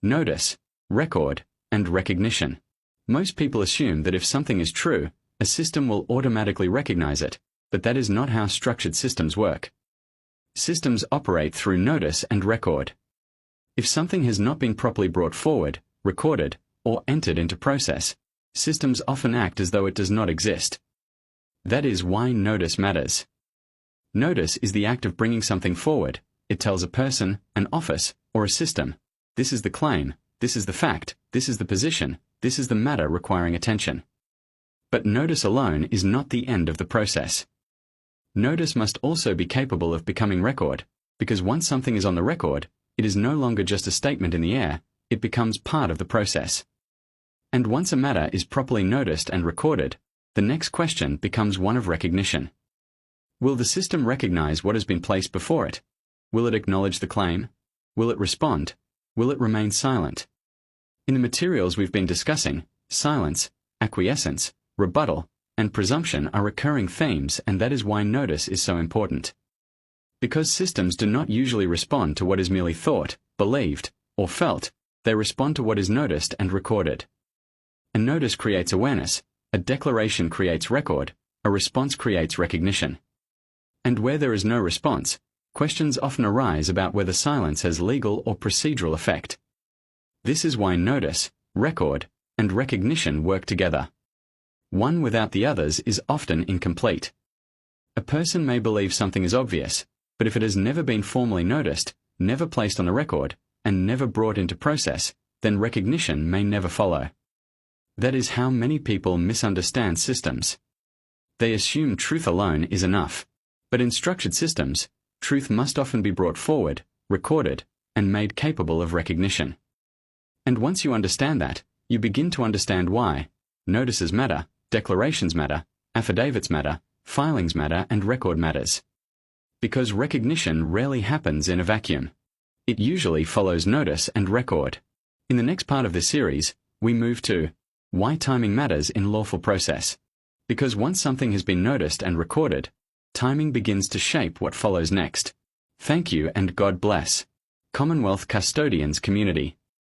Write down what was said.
notice, record, and recognition. Most people assume that if something is true, a system will automatically recognize it, but that is not how structured systems work. Systems operate through notice and record. If something has not been properly brought forward, recorded, or entered into process, systems often act as though it does not exist. That is why notice matters. Notice is the act of bringing something forward. It tells a person, an office, or a system, this is the claim, this is the fact, this is the position, this is the matter requiring attention. But notice alone is not the end of the process. Notice must also be capable of becoming record, because once something is on the record, it is no longer just a statement in the air, it becomes part of the process. And once a matter is properly noticed and recorded, the next question becomes one of recognition. Will the system recognize what has been placed before it? Will it acknowledge the claim? Will it respond? Will it remain silent? In the materials we've been discussing, silence, acquiescence, rebuttal, and presumption are recurring themes, and that is why notice is so important. Because systems do not usually respond to what is merely thought, believed, or felt, they respond to what is noticed and recorded. A notice creates awareness, a declaration creates record, a response creates recognition. And where there is no response, questions often arise about whether silence has legal or procedural effect. This is why notice, record, and recognition work together. One without the others is often incomplete. A person may believe something is obvious, but if it has never been formally noticed, never placed on a record, and never brought into process, then recognition may never follow. That is how many people misunderstand systems. They assume truth alone is enough. But in structured systems, truth must often be brought forward, recorded, and made capable of recognition. And once you understand that, you begin to understand why notices matter, declarations matter, affidavits matter, filings matter, and record matters. Because recognition rarely happens in a vacuum. It usually follows notice and record. In the next part of this series, we move to why timing matters in lawful process. Because once something has been noticed and recorded, timing begins to shape what follows next. Thank you and God bless. Commonwealth Custodians Community.